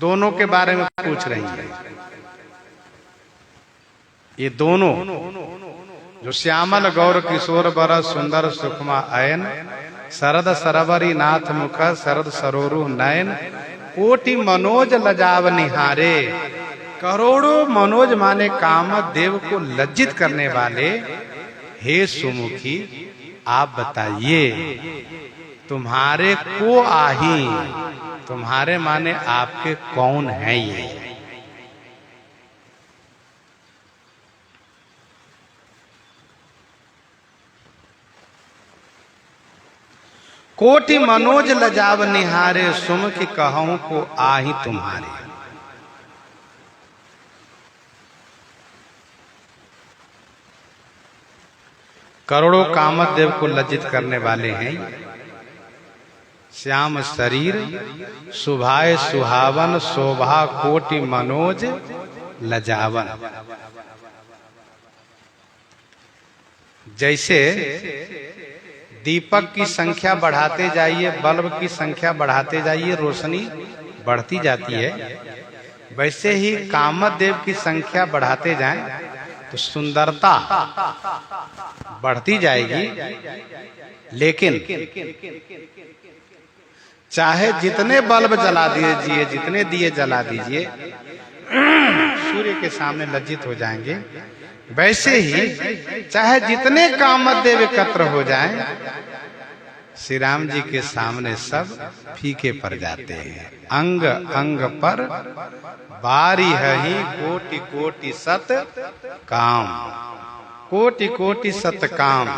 दोनों के बारे में पूछ रही है। ये दोनों जो श्यामल गौर किशोर बर सुंदर सुखमा अयन, शरद सरवरी नाथ मुख शरद सरोरु नयन, कोटि मनोज लजाव निहारे। करोड़ों मनोज माने काम देव को लज्जित करने वाले हे सुमुखी आप बताइए तुम्हारे को आही, तुम्हारे माने आपके कौन है ये? कोटि मनोज लजाव निहारे, सुमुखी कहूं को आही तुम्हारे। करोड़ों कामदेव को लज्जित करने वाले हैं। श्याम शरीर सुभाए सुहावन, शोभा कोटि मनोज लजावन। जैसे दीपक की संख्या बढ़ाते जाइए, बल्ब की संख्या बढ़ाते जाइए, रोशनी बढ़ती जाती है, वैसे ही कामदेव की संख्या बढ़ाते जाएं तो सुंदरता बढ़ती जाएगी। लेकिन चाहे जितने बल्ब जला दीजिए, जितने दिए जला दीजिए, सूर्य के सामने लज्जित हो जाएंगे। वैसे ही चाहे जितने कामदेव एकत्र हो जाएं, श्री राम जी के सामने सब फीके पड़ जाते हैं। अंग अंग पर बारी है ही कोटि कोटि सत काम, कोटि कोटि सत काम।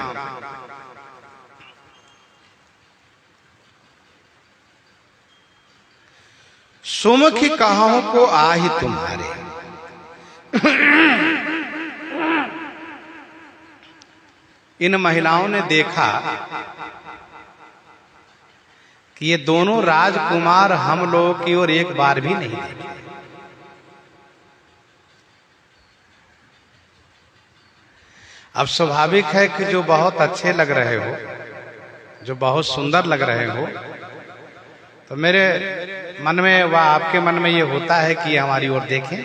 सुमुखी कहूं को आही तुम्हारे। इन महिलाओं ने देखा कि ये दोनों राजकुमार हम लोगों की ओर एक बार भी नहीं देखे। अब स्वाभाविक है कि जो बहुत अच्छे लग रहे हो, जो बहुत सुंदर लग रहे हो, तो मेरे मन में व आपके मन में ये होता है कि हमारी ओर देखें।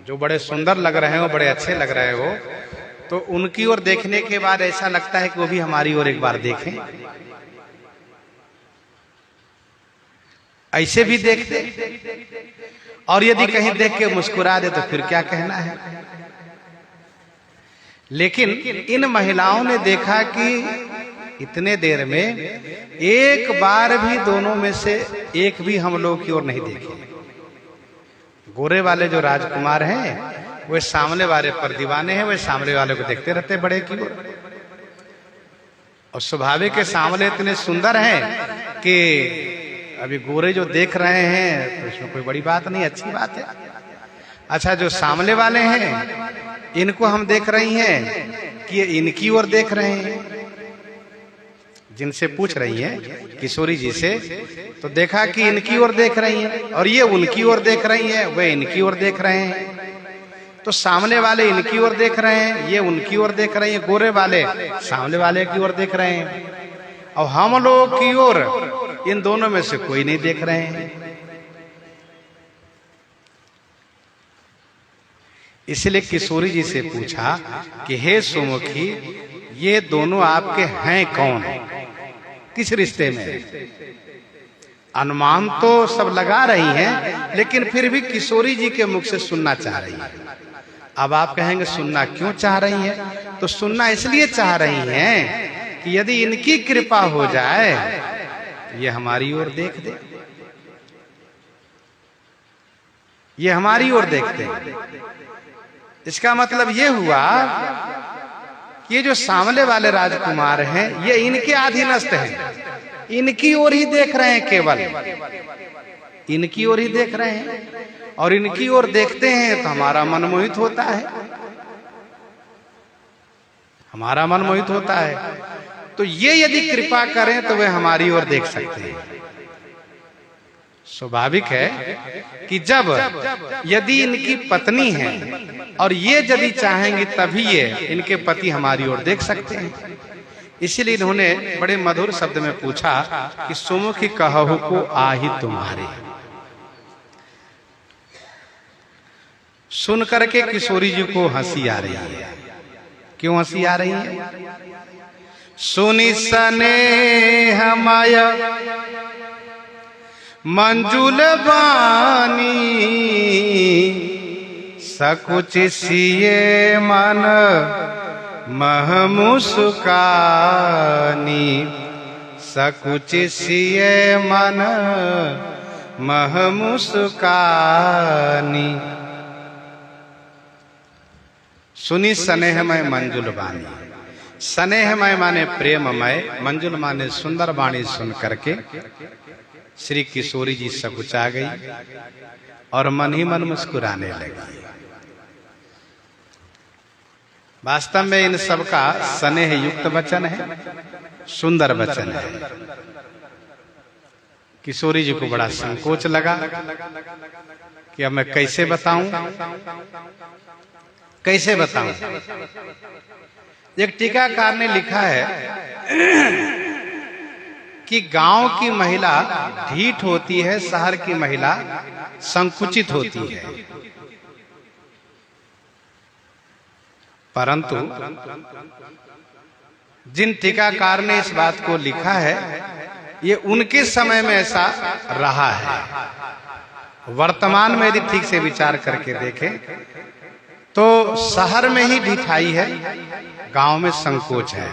जो बड़े सुंदर लग रहे हो, बड़े अच्छे लग रहे हो, तो उनकी ओर देखने के बाद ऐसा लगता है कि वो भी हमारी ओर एक बार देखें। ऐसे भी देखते, और यदि कहीं देख के मुस्कुरा दे तो फिर क्या कहना है। लेकिन इन महिलाओं ने देखा कि इतने देर में एक बार भी दोनों में से एक भी हम लोग की ओर नहीं देखे। गोरे वाले जो राजकुमार हैं वे सामने वाले पर दीवाने हैं, वे सामने वाले को देखते रहते बड़े की ओर। और स्वाभाविक के सामने इतने सुंदर हैं कि अभी गोरे जो देख रहे हैं तो इसमें कोई बड़ी बात नहीं, अच्छी बात है। अच्छा, जो सामने वाले हैं इनको हम देख रही हैं कि ये इनकी ओर देख रहे हैं। जिनसे पूछ रही हैं किशोरी जी से, तो देखा कि इनकी ओर देख रही हैं और ये उनकी ओर देख रही हैं, वे इनकी ओर देख रहे हैं। तो सामने वाले इनकी ओर देख रहे हैं, ये उनकी ओर देख रहे हैं, गोरे वाले सामने वाले की ओर देख रहे हैं, और हम लोग की ओर इन दोनों में से कोई नहीं देख रहे हैं। इसलिए किशोरी जी से पूछा कि हे सुमुखी, ये दोनों आपके हैं कौन, किस रिश्ते में? अनुमान तो सब लगा रही हैं, लेकिन फिर भी किशोरी जी के मुख से सुनना चाह रही है। अब आप कहेंगे सुनना क्यों चाह रही हैं? तो सुनना इसलिए चाह रही हैं कि यदि इनकी कृपा हो जाए ये हमारी ओर देख दे, ये हमारी ओर देखते हैं। इसका मतलब ये हुआ कि ये जो सामने वाले राजकुमार हैं ये इनके अधीनस्थ हैं, इनकी ओर ही देख रहे हैं, केवल इनकी ओर ही देख रहे हैं। और इनकी ओर देखते हैं तो हमारा मन मोहित होता है, हमारा मन मोहित होता है। तो ये यदि कृपा करें तो वे हमारी ओर देख सकते हैं। स्वाभाविक है कि जब यदि इनकी पत्नी है और ये यदि चाहेंगी तभी ये इनके पति हमारी ओर देख सकते हैं। इसीलिए इन्होंने बड़े मधुर शब्द में पूछा कि सुमुखी कहहु को आही तुम्हारे। सुन करके किशोरी जी को हंसी आ रही है। क्यों हंसी आ रही है? सुनी स्नेह माया मंजुल बानी, सकुच सिए मन मह मुस्कानी, सकुच सिए मन मह मुस्कानी। सुनी स्नेहमय मंजुल बानी। स्नेहमय माने प्रेममय, मंजुल माने सुंदर वाणी सुन करके श्री किशोरी जी सकुचा गई और मन ही मन मुस्कुराने लगी। वास्तव में इन सबका स्नेह युक्त वचन है, सुंदर वचन है। किशोरी जी को बड़ा संकोच लगा कि अब मैं कैसे बताऊं, कैसे बताऊं। एक टीकाकार ने लिखा है कि गांव की महिला ढीठ होती है, शहर की महिला संकुचित होती है। परंतु जिन टीकाकार ने इस बात को लिखा है, ये उनके समय में ऐसा रहा है। वर्तमान में यदि ठीक से विचार करके देखें तो शहर में ही ढिठाई है, गांव में संकोच है।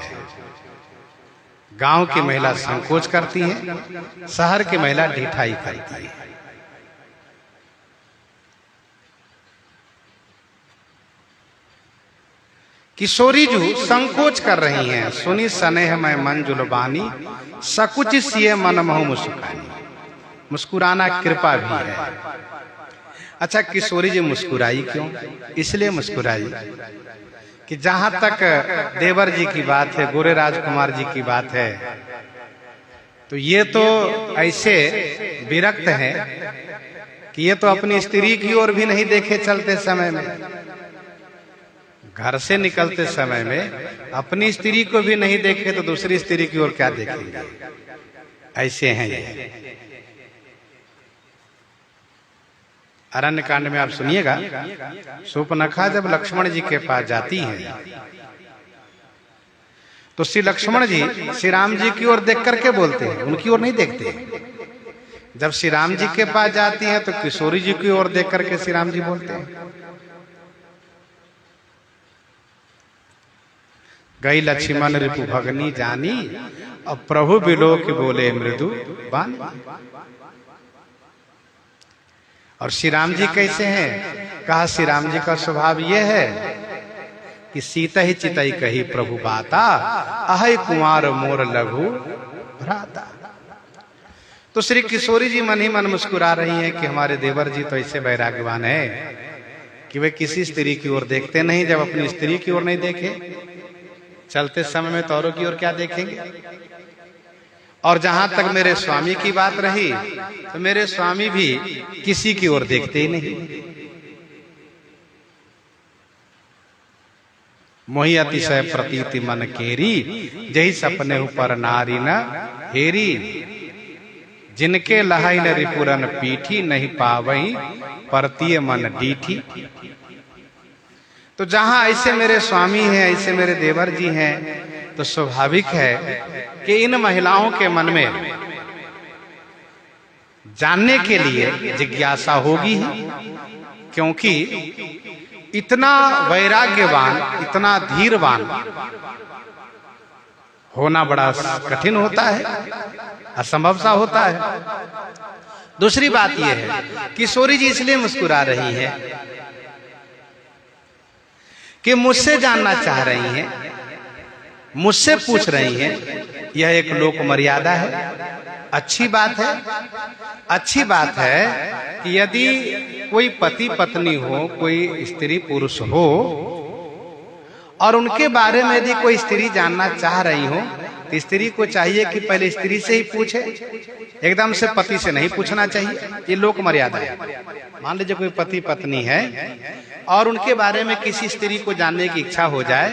गांव की महिला संकोच करती है, शहर की महिला ढिठाई करती है। किशोरी जी संकोच कर रही हैं। सुनी स्नेहमय मंजुल बानी, सकुच सिए मन महु मुस्कानी। मुस्कुराना कृपा भी है। अच्छा, किशोरी जी मुस्कुराई क्यों? इसलिए मुस्कुराई कि जहां तक देवर जी की बात है, गोरे राजकुमार जी की बात है, तो ये तो ऐसे विरक्त हैं कि ये तो अपनी स्त्री की ओर भी नहीं देखे चलते समय में। घर से निकलते समय में अपनी स्त्री को भी नहीं देखे तो दूसरी स्त्री की ओर क्या देखेंगे? ऐसे हैं ये। अरण्य कांड में आप सुनिएगा, शूर्पणखा जब लक्ष्मण जी के पास जाती है तो श्री लक्ष्मण जी श्री राम जी की ओर देख करके बोलते हैं, उनकी ओर नहीं देखते। जब श्री राम जी के पास जाती है तो किशोरी जी की ओर देख करके श्री राम जी बोलते हैं। गई लक्ष्मण रिपु भगनी जानी, अब प्रभु बिलोक बोले मृदु बानी। और श्री राम जी कैसे हैं? कहा श्री राम जी का स्वभाव यह है कि सीता ही चितई कही प्रभु बाता, अहै कुमार मोर लघु भ्राता। तो श्री किशोरी जी मन ही मन मुस्कुरा रही हैं कि हमारे देवर जी तो ऐसे वैराग्यवान है कि वे किसी स्त्री की ओर देखते नहीं। जब अपनी स्त्री की ओर नहीं देखे, चलते समय में तो औरों की ओर क्या देखेंगे? और जहां तक मेरे स्वामी की बात रही तो मेरे स्वामी भी किसी की ओर देखते ही नहीं। मोहि अतिशय प्रतीति मन केरी, जही सपने ऊपर नारी न हेरी। जिनके लहाई न रिपुरन पीठी, नहीं पावई परतीय मन डीठी। तो जहां ऐसे मेरे स्वामी हैं, ऐसे मेरे देवर जी हैं, तो स्वाभाविक है कि इन महिलाओं के मन में जानने के लिए जिज्ञासा होगी ही। क्योंकि इतना वैराग्यवान, इतना धीरवान होना बड़ा कठिन होता है, असंभव सा होता है। दूसरी बात यह है, किशोरी जी इसलिए मुस्कुरा रही है कि मुझसे जानना चाह रही हैं, मुझसे पूछ रही हैं। यह एक लोक मर्यादा है, अच्छी बात है। अच्छी बात है कि यदि कोई पति पत्नी हो, कोई स्त्री पुरुष हो, और उनके बारे में यदि कोई स्त्री जानना चाह रही हो तो स्त्री को चाहिए कि पहले स्त्री से ही पूछे, एकदम से पति से नहीं पूछना चाहिए। ये लोक मर्यादा है। मान लीजिए कोई पति पत्नी है और उनके बारे में किसी स्त्री को जानने की इच्छा हो जाए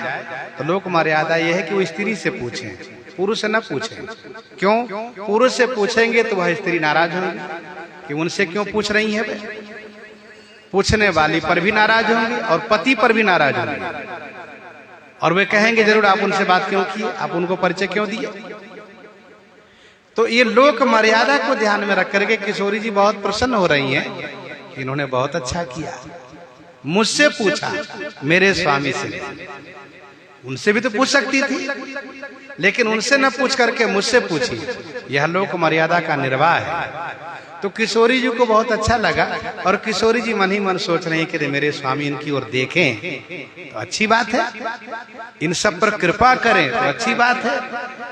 तो लोक मर्यादा यह है कि वो स्त्री से पूछें, पुरुष से न पूछें। क्यों? पुरुष से पूछेंगे तो वह स्त्री नाराज होगी कि उनसे क्यों पूछ रही है। पूछने वाली पर भी नाराज होंगे और पति पर भी नाराज होंगे, और वे कहेंगे जरूर आप उनसे बात क्यों किए, आप उनको परिचय क्यों दिए। तो ये लोक मर्यादा को ध्यान में रख करके किशोरी जी बहुत प्रसन्न हो रही हैं, इन्होंने बहुत अच्छा किया, मुझसे पूछा, मेरे स्वामी से। उनसे भी तो पूछ सकती थी, लेकिन उनसे न पूछ करके मुझसे पूछी। यह लोक मर्यादा का निर्वाह है। तो किशोरी जी को बहुत अच्छा लगा, और किशोरी जी मन ही मन सोच रही कि मेरे स्वामी इनकी ओर देखें तो अच्छी बात है, इन सब पर कृपा करें तो अच्छी बात है,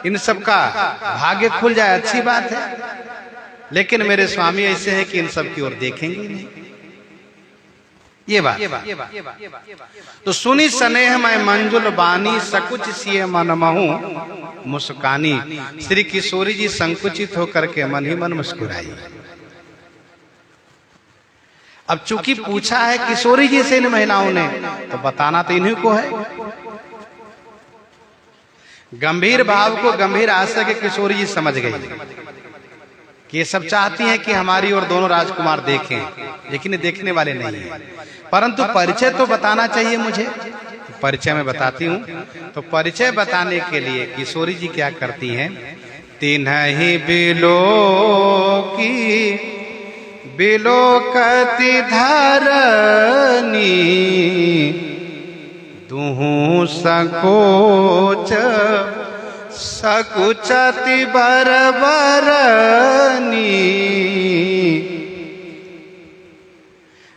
इन सब का भाग्य खुल जाए अच्छी बात है, लेकिन मेरे स्वामी ऐसे हैं कि इन सब की ओर देखेंगे नहीं। ये बात तो सुनी स्नेह मैं मंजुल बानी, सकुच सिए मन महू मुस्कानी। श्री किशोरी जी संकुचित होकर के मन ही मन मुस्कुराई। अब चूंकि पूछा है किशोरी जी से इन महिलाओं ने, तो बताना तो इन्हीं को है। गंभीर भाव को गंभीर आशय के किशोरी जी समझ गई कि ये सब चाहती हैं कि हमारी और दोनों राजकुमार देखें, लेकिन ये देखने वाले नहीं हैं। परंतु परिचय तो बताना चाहिए मुझे, परिचय मैं बताती हूँ। तो परिचय बताने के लिए किशोरी जी क्या करती हैं, तिन्हि बिलो की बिलोकति धरनी, दुहु संकोच सकुचति बरबरनी।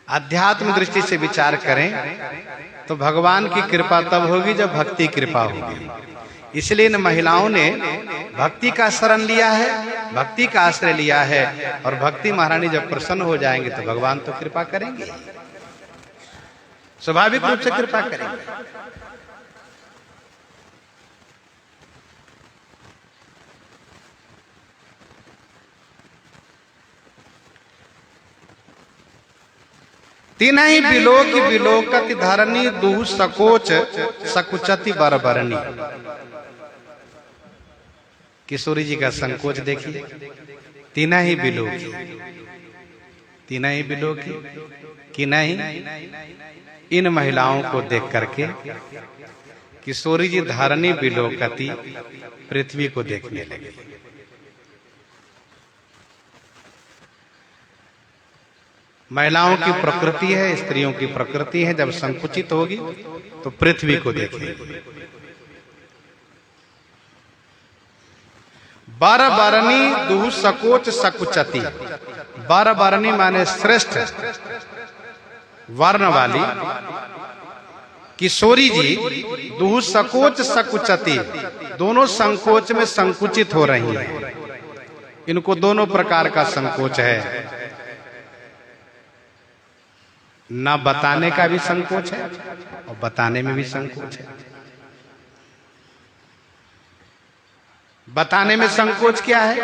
अध्यात्म दृष्टि से विचार करें तो भगवान की कृपा तब होगी जब भक्ति कृपा होगी। इसलिए इन महिलाओं ने भक्ति का शरण लिया है, भक्ति का आश्रय लिया है, और भक्ति महारानी जब प्रसन्न हो जाएंगे तो भगवान तो कृपा करेंगे, स्वाभाविक रूप से कृपा करेंगे। तिनहि बिलोक बिलोकति धरनी, दुहु सकोच सकुचति बरबरनी। किशोरी जी का संकोच देखिए, तिनहि बिलोकी, तिनहि बिलोकी कि नहीं। इन महिलाओं को देख करके किशोरी जी धरनी बिलोकति, पृथ्वी को देखने लगे। महिलाओं की प्रकृति है, स्त्रियों की प्रकृति है, जब संकुचित होगी तो पृथ्वी को देखेगी। बरबरनी दुहु सकोच सकुचति। बरबरनी माने श्रेष्ठ वर्ण वाली किशोरी जी दुहु सकोच सकुचति, दोनों संकोच में संकुचित हो रही हैं। इनको दोनों प्रकार का संकोच है, न बताने का भी संकोच है और बताने में भी संकोच है। बताने में संकोच क्या है,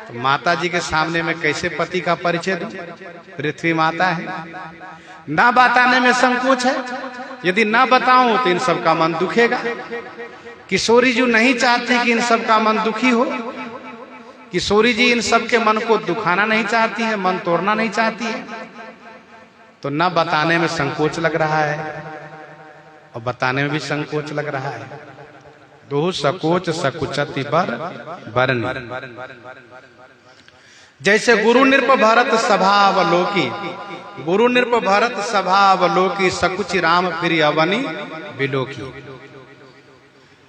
तो माता जी के सामने में कैसे पति का परिचय दूं, पृथ्वी माता है। ना बताने में संकोच है, यदि ना बताऊं तो इन सब का मन दुखेगा। किशोरी जी नहीं चाहती कि इन सब का मन दुखी हो। किशोरी जी इन सब के मन को दुखाना नहीं चाहती है, मन तोड़ना नहीं चाहती है। तो न बताने में संकोच लग रहा है और बताने में भी संकोच लग रहा है। दो सकोच सकुचति बरनी। जैसे गुरु नृप भरत सभावलोकी, गुरु नृप भरत सभावलोकी, सकुचि राम फिर अवनी बिलोकी।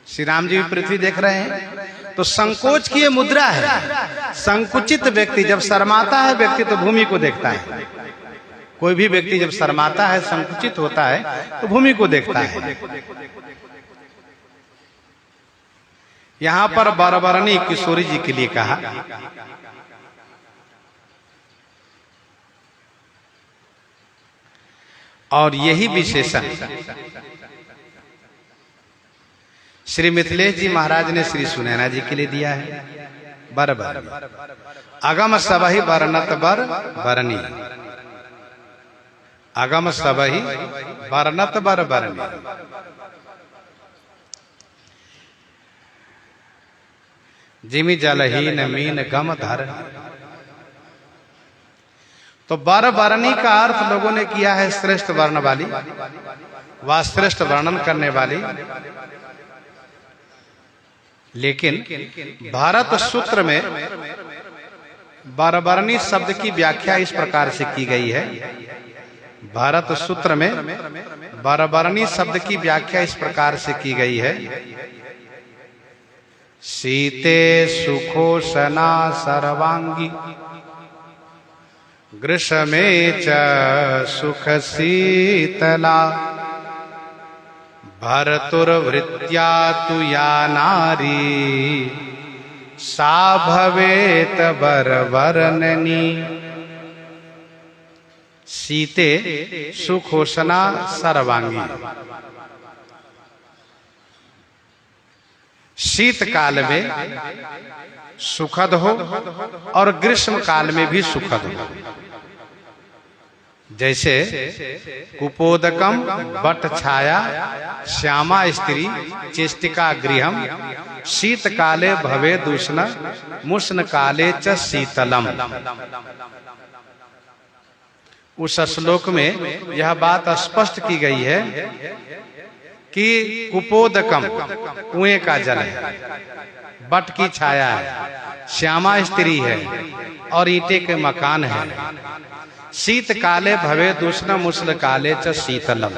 श्री राम जी भी पृथ्वी देख रहे हैं, तो संकोच की ये मुद्रा है। संकुचित व्यक्ति जब शर्माता है, व्यक्ति तो भूमि को देखता है। कोई भी व्यक्ति जब शर्माता है, संकुचित होता है, तो भूमि को देखता है। यहां पर बरबरनी किशोरी जी के लिए कहा। और यही विशेषण श्री मिथिलेश जी महाराज ने श्री सुनैना जी के लिए दिया है। बरबर अगम सबहि बरनत बर बरनी, अगम सबहि बरनत बर बरनी। जिमि जलहीन मीन गम धरनी, तो वर वर्णी का अर्थ लोगों ने किया है श्रेष्ठ वर्ण वाली व श्रेष्ठ वर्णन करने वाली। लेकिन भारत सूत्र में बरबरनी शब्द की व्याख्या इस प्रकार से की गई है। भारत सूत्र में बरबरनी शब्द की व्याख्या इस प्रकार से की गई है। शीते सुखोषणा सर्वांगी ग्रीष्मे च सुख शीतला भर्तुर्वृत्या तु या नारी सा भवेत बरवर्णनी। शीते सुखोषणा सर्वांगी, शीत काल में सुखद हो और ग्रीष्म काल में भी सुखद हो। जैसे कुपोदकम बट छाया श्यामा स्त्री चेष्टिका गृहम शीत काले भवे दूषण मुष्ण काले च शीतलम। उस श्लोक में यह बात स्पष्ट की गई है कि कुपोदकम कुएं का जल है, बट की छाया है, श्यामा स्त्री है और ईंटे के मकान है। शीत काले भवे दूषण मुष्ण काले च शीतलम।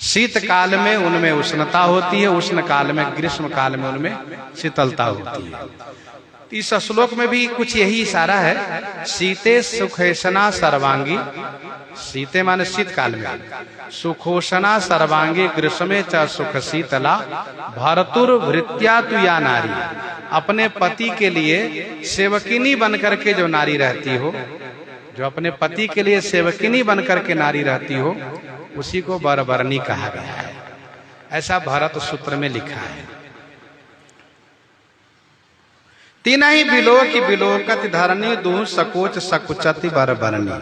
शीत काल में उनमें उष्णता होती है, उष्ण काल में ग्रीष्म काल में उनमें शीतलता होती है। इस श्लोक में भी कुछ यही इशारा है। शीते सुखोषणा सर्वांगी, शीते माने शीत काल में, सुखोषणा सर्वांगी ग्रीष्मे च सुख शीतला भर्तुर वृत्या तु या नारी। अपने पति के लिए सेवकिनी बनकर के जो नारी रहती हो, जो अपने पति के लिए सेवकिनी बनकर के नारी रहती हो, उसी को बरबरनी कहा गया है। ऐसा भारत सूत्र में लिखा है। तीन ही बिलो की बिलोकत धरनी दू सकोच सकुचति बरबरनी।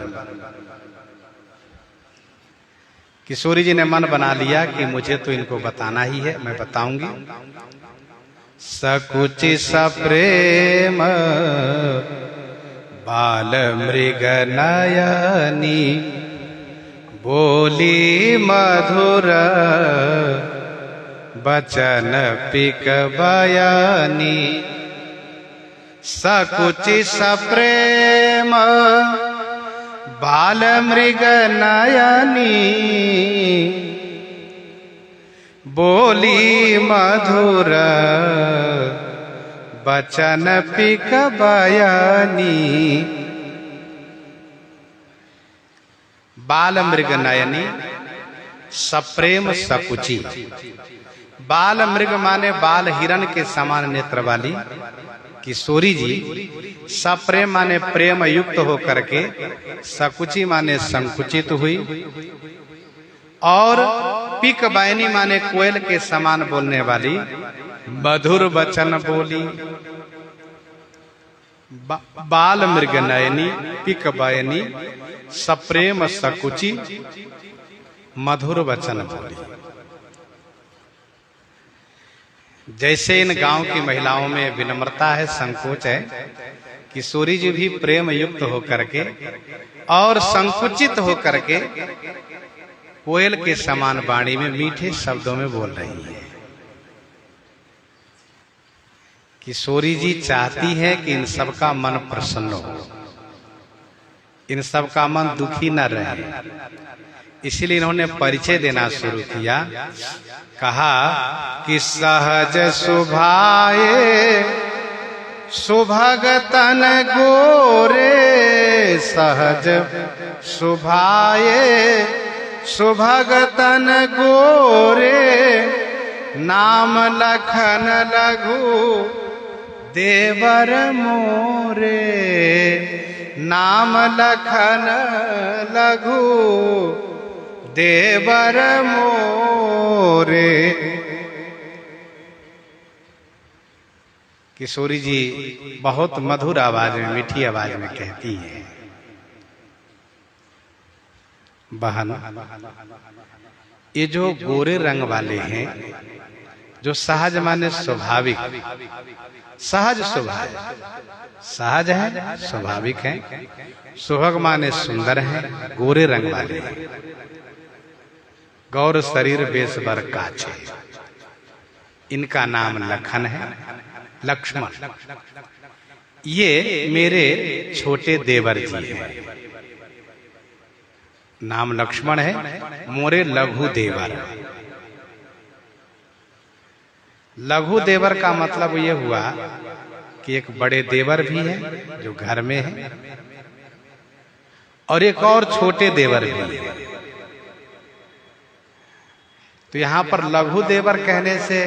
किशोरी जी ने मन बना लिया कि मुझे तो इनको बताना ही है, मैं बताऊंगी। सकुचि सप्रेम बाल मृग नयनी बोली मधुर बचन पिक बयानी। सकुचि सप्रेम बाल मृग नयनी बोली मधुर बचन पिक बयानी। बाल मृग नयनी सप्रेम सकुचि। बाल मृग माने बाल हिरण के समान नेत्र वाली किशोरी जी, सप्रेम माने प्रेम युक्त होकर के, सकुचि माने संकुचित हुई, और पिक बायनी माने कोयल के समान बोलने वाली मधुर वचन बोली। बाल मृग नयनी पिक बायनी सप्रेम सकुचि मधुर वचन बोली। जैसे इन गांव की महिलाओं में विनम्रता है, संकोच है, किशोरी जी भी प्रेम युक्त होकर के और संकुचित होकर के कोयल के समान वाणी में मीठे शब्दों में बोल रही है। किशोरी जी चाहती है कि इन सबका मन प्रसन्न हो, इन सबका मन दुखी न रहे। इसलिए इन्होंने परिचय देना शुरू किया। कहा कि सहज सुभाए सुभगतन गोरे, सहज सुभाए सुभगतन गोरे, नाम लखन लघु देवर मोरे, नाम लखन लघु देवर मोरे। किशोरी जी बहुत मधुर आवाज में, मीठी आवाज में कहती है, बहन ये जो गोरे रंग वाले हैं जो सहज माने स्वाभाविक, सहज स्वभाव, सहज है, स्वाभाविक है। सुभग माने सुंदर है, गोरे रंग वाले हैं। गौर शरीर बेस बर काछे, इनका नाम लखन है, लक्ष्मण। ये मेरे छोटे देवर जी हैं। नाम लक्ष्मण है, मोरे लघु देवर। लघु देवर का मतलब ये हुआ कि एक बड़े देवर भी है जो घर में है, और एक और छोटे देवर भी है। तो यहां पर लघु देवर कहने से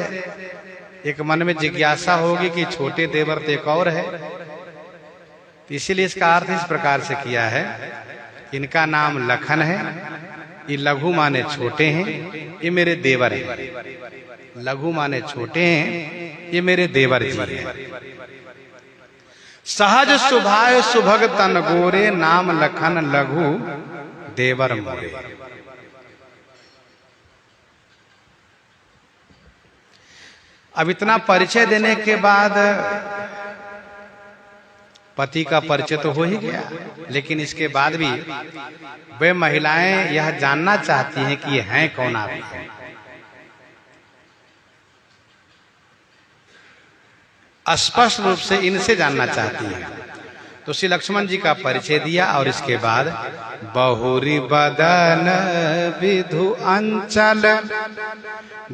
एक मन में जिज्ञासा होगी कि छोटे देवर तो एक और है। तो इसीलिए इसका अर्थ इस प्रकार से किया है, इनका नाम लखन है, ये लघु माने छोटे हैं, ये मेरे देवर हैं। लघु माने छोटे हैं, ये मेरे देवर जी हैं। सहज सुभाय सुभग तन गोरे, नाम लखन लघु देवर मोरे। अब इतना परिचय देने के बाद पति का परिचय तो हो ही गया, लेकिन इसके बाद भी वे महिलाएं यह जानना चाहती हैं कि ये हैं कौन आप। स्पष्ट रूप से इनसे जानना चाहती है। तो श्री लक्ष्मण जी का परिचय दिया, और इसके बाद बहुरी बदन विधु अंचल,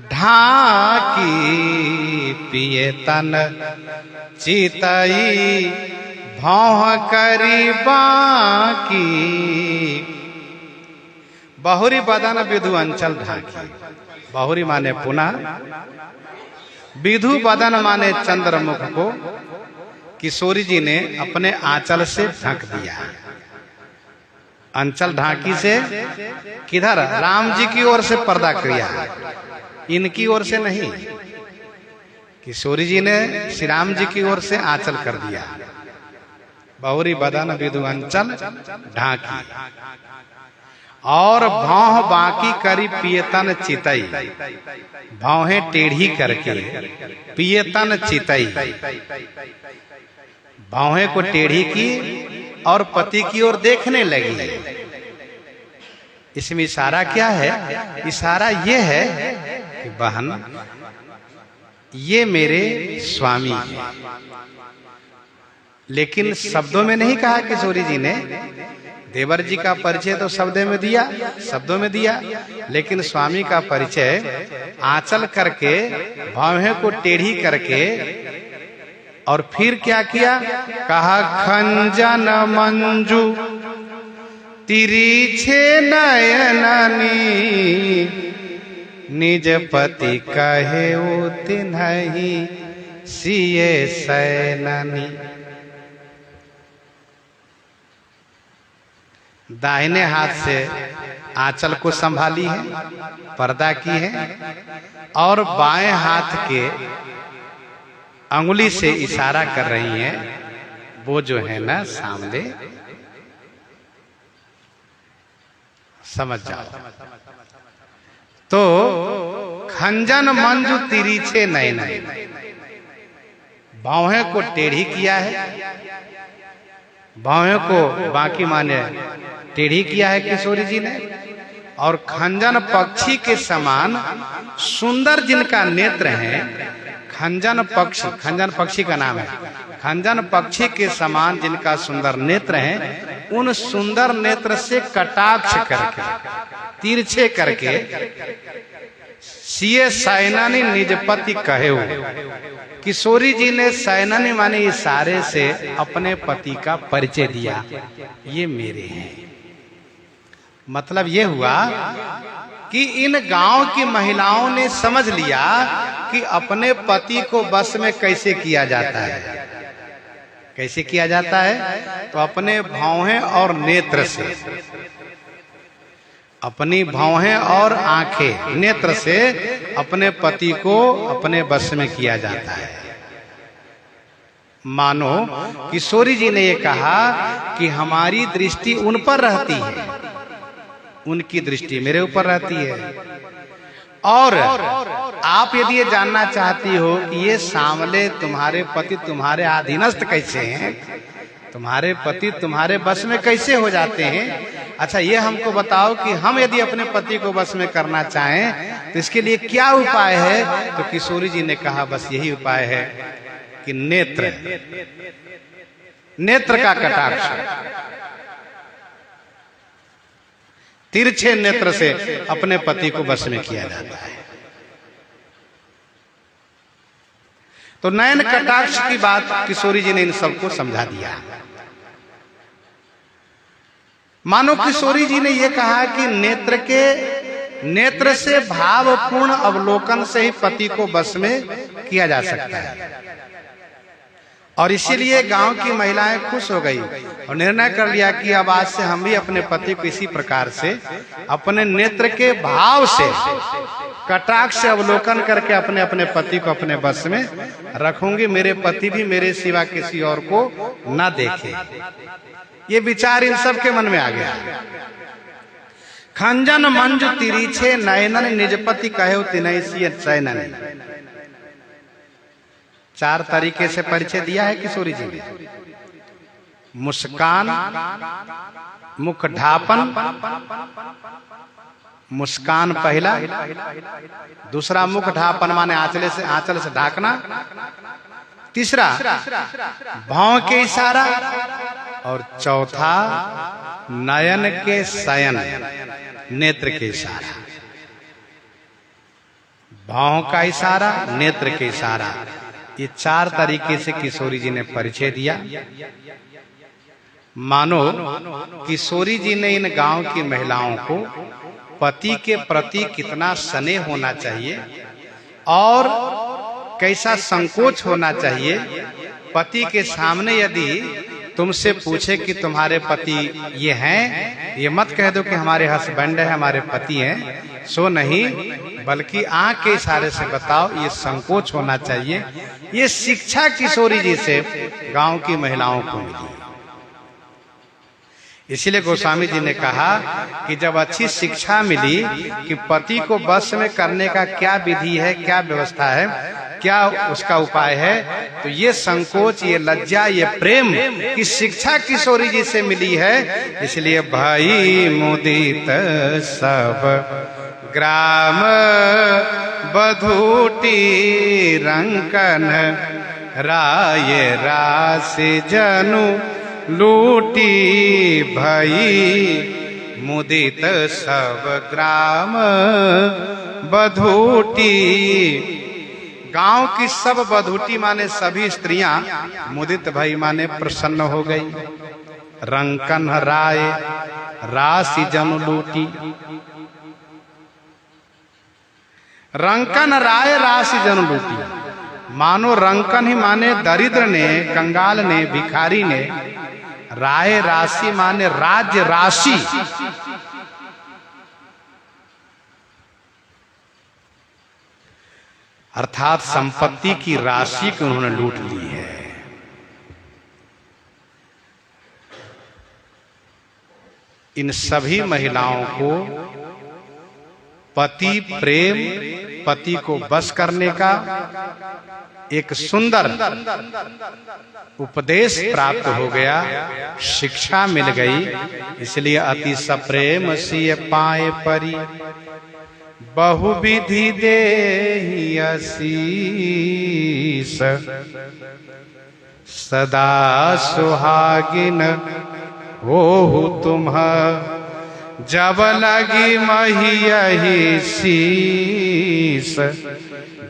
ढाकी पिए तन चितई, भौह करी बाकी। बहुरी बदन विधु अंचल ढाकी, बहुरी माने पुनः, विधु बदन माने चंद्रमुख को किशोरी जी ने अपने आंचल से ढक दिया। अंचल ढाकी से किधर? राम जी की ओर से पर्दा किया, इनकी ओर से नहीं। किशोरी जी ने श्री राम जी की ओर से आंचल कर दिया। बहुरी बदन विधु अंचल ढाकी, और भौह बाकी करी पियतन चितई, भौहें टेढ़ी करके पियतन चितई, भौहें को टेढ़ी की और पति की ओर देखने लगी। इसमें इशारा क्या है? इशारा ये है कि बहन ये मेरे स्वामी हैं। लेकिन शब्दों में नहीं कहा किशोरी जी ने। देवर जी का परिचय तो शब्दों में दिया, लेकिन स्वामी का परिचय आंचल करके, भौहें को टेढ़ी करके, और फिर क्या किया? कहा खंजन मंजू तिरछे नयननी, निज पति कहे ओ तिन्हि सिए सैननी। दाहिने हाथ से आंचल को संभाली है, पर्दा की है, और बाएं हाथ के अंगुली से इशारा कर रही हैं, वो जो है ना सामने, समझ जाओ। तो खंजन मंजू तिरछे नयन, बाहें को टेढ़ी किया है, बाहें को बाकी माने टेढ़ी किया है किशोरी जी ने, और खंजन पक्षी के समान सुंदर जिनका नेत्र है, खंजन पक्षी का नाम है, खंजन पक्षी के समान जिनका सुंदर नेत्र है, उन सुंदर नेत्र से कटाक्ष करके, तिरछे करके, सिए सैनानी निजपति कहे हो। किशोरी जी ने सैनानी माने इशारे से अपने पति का परिचय दिया, ये मेरे हैं। मतलब ये हुआ कि इन गांव की महिलाओं ने समझ लिया कि अपने पति को बस में कैसे किया जाता है। कैसे किया जाता है? तो अपने भौहें और नेत्र से, अपनी भौहें और आंखें, नेत्र से अपने पति को अपने बस में किया जाता है। मानो किशोरी जी ने ये कहा कि हमारी दृष्टि उन पर रहती है, उनकी दृष्टि मेरे ऊपर रहती है। और आप यदि ये जानना चाहती हो कि ये सांवले तुम्हारे पति तुम्हारे अधीनस्थ कैसे हैं, तुम्हारे पति तुम्हारे बस में कैसे हो जाते हैं, अच्छा ये हमको बताओ कि हम यदि अपने पति को बस में करना चाहें तो इसके लिए क्या उपाय है। तो किशोरी जी ने कहा बस यही उपाय है कि नेत्र का कटाक्ष, तिरछे नेत्र से अपने पति को बस में किया जाता है। तो नयन कटाक्ष की बात किशोरी जी ने इन सबको समझा दिया। मानो किशोरी जी ने यह कहा कि नेत्र से भावपूर्ण अवलोकन से ही पति को बस में किया जा सकता है। और इसीलिए गांव की महिलाएं खुश हो गई और निर्णय कर लिया कि अब आज से हम भी अपने पति को इसी प्रकार से अपने नेत्र के भाव से कटाक्ष से अवलोकन करके अपने अपने पति को अपने बस में रखूंगी, मेरे पति भी मेरे सिवा किसी और को न देखे। ये विचार इन सब के मन में आ गया। खंजन मंजु तिरीछे नयनन निजपति कहे तिनैसी चैनन, 4 तरीके से परिचय दिया है किशोरी जी ने। मुस्कान, मुख ढापन, मुस्कान पहला, दूसरा मुख ढापन माने आंचल से ढाकना, तीसरा भौं के इशारा, और चौथा नयन के शयन, नेत्र के इशारा। भौं का इशारा, नेत्र के इशारा, ये 4 तरीके से किशोरी जी ने परिचय दिया। मानो किशोरी जी ने इन गांव की महिलाओं को पति के प्रति कितना स्नेह होना चाहिए और कैसा संकोच होना चाहिए। पति के सामने यदि तुमसे पूछे कि तुम्हारे पति ये हैं, ये मत कह दो कि हमारे हस्बैंड है, हमारे पति हैं, सो नहीं, बल्कि आंख के इशारे से बताओ, ये संकोच होना चाहिए। ये शिक्षा किशोरी जी से गांव की महिलाओं को मिली। इसीलिए गोस्वामी जी ने कहा कि जब अच्छी शिक्षा मिली कि पति को बस में करने का क्या विधि है, क्या व्यवस्था है, क्या उसका उपाय है, तो ये संकोच, ये लज्जा, ये प्रेम की शिक्षा किशोरी जी से मिली है। इसलिए भाई मुदित सब ग्राम बधूटी रंकन राय राशि जनु लूटी, भई मुदित सब ग्राम बधूटी। गांव की सब बधूटी माने सभी स्त्रियां, मुदित भई माने प्रसन्न हो गई। रंकन राय राशि जनु लूटी, रंकन राय राशि जनु लूटी, मानो रंकन ही माने दरिद्र ने, कंगाल ने, भिखारी ने, राय राशि माने राज्य राशि, अर्थात संपत्ति की राशि को उन्होंने लूट ली है। इन सभी महिलाओं को पति प्रेम, पति को बस करने का एक सुंदर उपदेश प्राप्त हो गया, शिक्षा मिल गई। इसलिए अति सप्रेम सिय पाए परी, बहुविधि देहि आशीष, सदा सुहागिन होहु तुम, जब लगी महियहि शीस,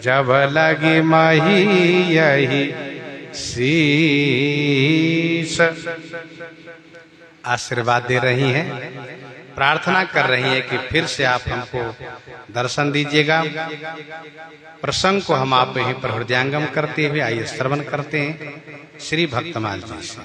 जब लगी महियहि शीस। आशीर्वाद दे रही हैं, प्रार्थना कर रही हैं कि फिर से आप हमको दर्शन दीजिएगा। प्रसंग को हम आप यहीं पर हृदयांगम करते हुए आइए श्रवण करते हैं श्री भक्तमाल जी से।